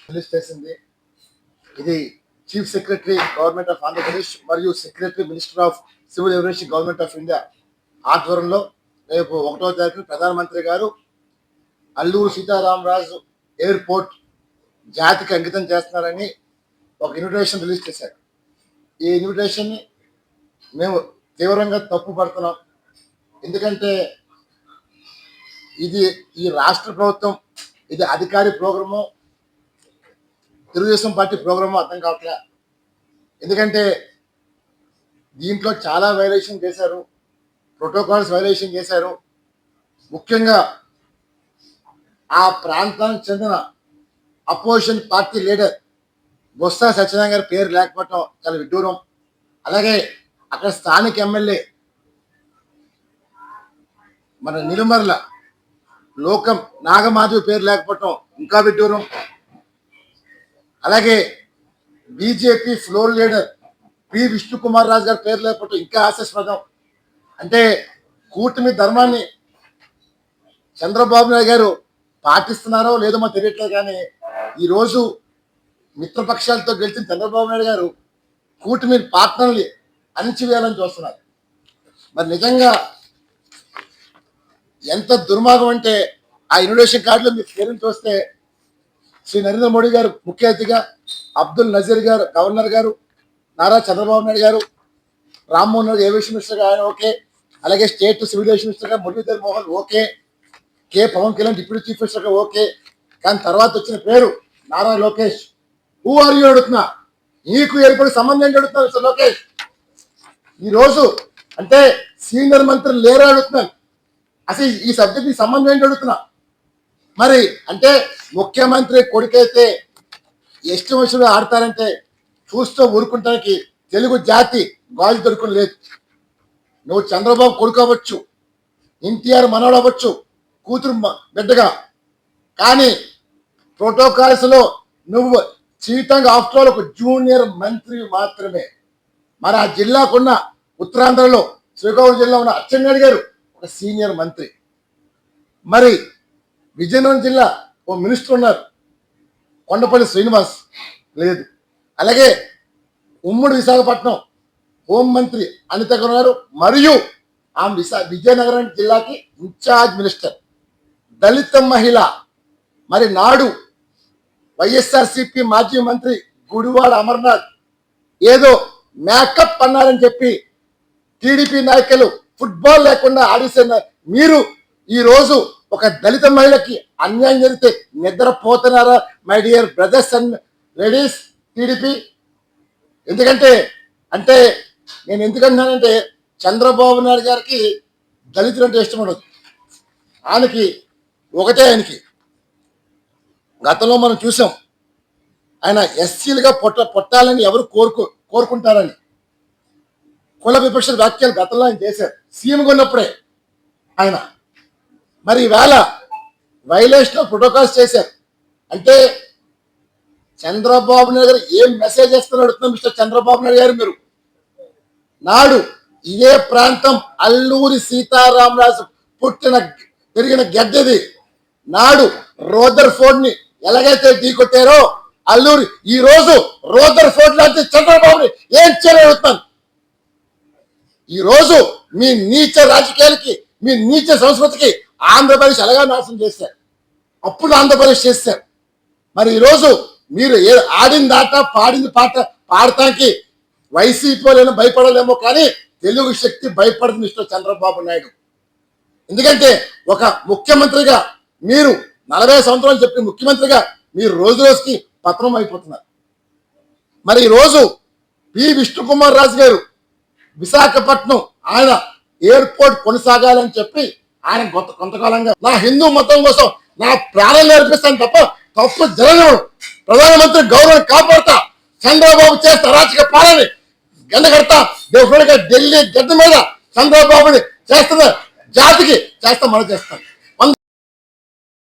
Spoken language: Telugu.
రిలీజ్ చేసింది. ఇది chief secretary government of Andhra Pradesh మరియు secretary minister of civil aviation government of India ఆధ్వర్యంలో రేపు 1వ తారీఖున ప్రధానమంత్రి గారు అల్లూరు సీతారామరాజు ఎయిర్పోర్ట్ జాతికి అంకితం చేస్తున్నారని ఒక ఇన్విటేషన్ రిలీజ్ చేశారు. ఈ ఇన్విటేషన్ని మేము తీవ్రంగా తప్పుపడుతున్నాం. ఎందుకంటే ఇది ఈ రాష్ట్ర ప్రభుత్వం ఇది అధికారి ప్రోగ్రాము, తెలుగుదేశం పార్టీ ప్రోగ్రాము అర్థం కావట్లే. ఎందుకంటే దీంట్లో చాలా వైలేషన్ చేశారు, ప్రోటోకాల్స్ వైలేషన్ చేశారు. ముఖ్యంగా ఆ ప్రాంతానికి చెందిన opposition party leader Botsa Satyanarayana గారి పేరు లేకపోవటం చాలా విడ్డూరం. అలాగే అక్కడ స్థానిక ఎమ్మెల్యే మన నిలుమర్ల లోకం నాగమాధవి పేరు లేకపోవటం ఇంకా విడ్డూరం. అలాగే BJP floor leader P Vishnukumar Raju గారి పేరు లేకపోవటం ఇంకా హాస్యాస్పదం. అంటే కూటమి ధర్మాన్ని చంద్రబాబు నాయుడు గారు పాటిస్తున్నారో లేదో మాకు తెలియట్లేదు. కానీ ఈరోజు మిత్రపక్షాలతో గెలిచిన చంద్రబాబు నాయుడు గారు కూటమి పార్ట్నర్ని అణిచివేయాలని చూస్తున్నారు. మరి నిజంగా ఎంత దుర్మార్గం అంటే ఆ ఇన్విటేషన్ కార్డులో మీరు పేరుని చూస్తే శ్రీ నరేంద్ర మోడీ గారు ముఖ్య అతిథిగా, అబ్దుల్ నజీర్ గారు గవర్నర్ గారు, నారా చంద్రబాబు నాయుడు గారు, రామ్మోహన్ నాయుడు ఏవియేషన్ మినిస్టర్గా ఆయన ఓకే, అలాగే స్టేట్ సివిల్ ఏవియేషన్ మినిస్టర్గా Muralidhar Mohan okay, K Pawan Kalyan deputy chief మినిస్టర్గా ఓకే. కానీ తర్వాత వచ్చిన పేరు Nara Lokesh. Who are you అడుగుతున్నా, నీకు ఏర్పడే సంబంధం ఏంటి అడుగుతున్నా మిస్టర్ లోకేష్. ఈరోజు అంటే సీనియర్ మంత్రి లేరా అడుగుతున్నాను. అసలు ఈ సబ్జెక్ట్ సంబంధం ఏంటి అడుగుతున్నా. మరి అంటే ముఖ్యమంత్రి కొడుకైతే ఇష్టం వచ్చిన ఆడతారంటే చూస్తూ ఊరుకుంటానికి తెలుగు జాతి గాజు దొరుకుని లేదు. నువ్వు చంద్రబాబు కొడుకు అవ్వచ్చు, ఎన్టీఆర్ మనవడు అవ్వచ్చు, కూతురు బిడ్డగా, కానీ ప్రోటోకాల్స్లో నువ్వు చీతంగా ఆఫ్టర్ ఆల్ ఒక జూనియర్ మంత్రి మాత్రమే. మరి ఆ జిల్లాకున్న ఉత్తరాంధ్రలో శ్రీకాకుళం జిల్లా ఉన్న అచ్చెన్నాయుడు గారు ఒక సీనియర్ మంత్రి. మరి విజయనగరం జిల్లా ఓ మినిస్టర్ ఉన్నారు, కొండపల్లి శ్రీనివాస్ లేదు. అలాగే ఉమ్మడి విశాఖపట్నం హోంమంత్రి అనిత ఉన్నారు, మరియు ఆ విజయనగరం జిల్లాకి ఇన్ఛార్జ్ మినిస్టర్ దళిత మహిళ. మరి నాడు వైఎస్ఆర్సిపి మాజీ మంత్రి గుడివాడ అమర్నాథ్ ఏదో మేకప్ అన్నారని చెప్పి టీడీపీ నాయకులు ఫుట్బాల్ లేకుండా ఆడిస్తున్న మీరు ఈరోజు ఒక దళిత మహిళకి అన్యాయం జరిగితే నిద్రపోతున్నారా my dear brothers and ladies TDP? ఎందుకంటే అంటే నేను ఎందుకంటున్నానంటే చంద్రబాబు నాయుడు గారికి దళితులు అంటే ఇష్టం ఉండదు. ఆయనకి ఆయనకి గతంలో మనం చూసాం, ఆయన ఎస్సీలుగా పొట్టాలని ఎవరు కోరుకుంటారని కుల విపక్ష వ్యాఖ్యలు గతంలో ఆయన చేశారు సీఎంగా ఉన్నప్పుడే ఆయన. మరి ఈవేళ వైలేషన్ ఆఫ్ ప్రోటోకాల్స్ చేశారు. అంటే చంద్రబాబు నాయుడు గారు ఏం మెసేజ్ చేస్తున్నారు అడుగుతున్నాం మిస్టర్ చంద్రబాబు నాయుడు గారు. మీరు నాడు ఇదే ప్రాంతం అల్లూరి సీతారామరాజు పుట్టిన పెరిగిన గడ్డది. నాడు రోదర్ ఫోర్డ్ ని ఎలాగైతే ఢీకొట్టారో అల్లూరి, ఈ రోజు రోదర్ ఫోర్డ్ లాంటి చంద్రబాబుని ఏం చేయగలుగుతాను. ఈ రోజు మీ నీచ రాజకీయాలకి, మీ నీచ సంస్కృతికి ఆంధ్రప్రదేశ్ ఎలాగా నాశనం చేశారు, అప్పుడు ఆంధ్రప్రదేశ్ చేశారు. మరి ఈరోజు మీరు ఆడింది ఆట పాడింది పాట పాడటానికి వైసీపీ వాళ్ళైనా భయపడలేమో, కానీ తెలుగు శక్తి భయపడదు మిస్టర్ చంద్రబాబు నాయుడు. ఎందుకంటే ఒక ముఖ్యమంత్రిగా మీరు 40 సంవత్సరాలు చెప్పిన ముఖ్యమంత్రిగా మీరు రోజు రోజుకి పతనం అయిపోతున్నారు. మరి ఈరోజు పి విష్ణుకుమార్ రాజు గారు విశాఖపట్నం ఆయన ఎయిర్పోర్ట్ కొనసాగాలని చెప్పి ఆయన కొంతకాలంగా నా హిందూ మతం కోసం నా ప్రాణాలు నేర్పిస్తాను తప్ప తప్పు జరగను, ప్రధానమంత్రి గౌరవం కాపాడుతా, చంద్రబాబు చేస్తే అరాచక పాలన గండగడతా, ఢిల్లీ గడ్డ మీద చంద్రబాబుని చేస్తున్న జాతికి చేస్తా మనం చేస్తాను.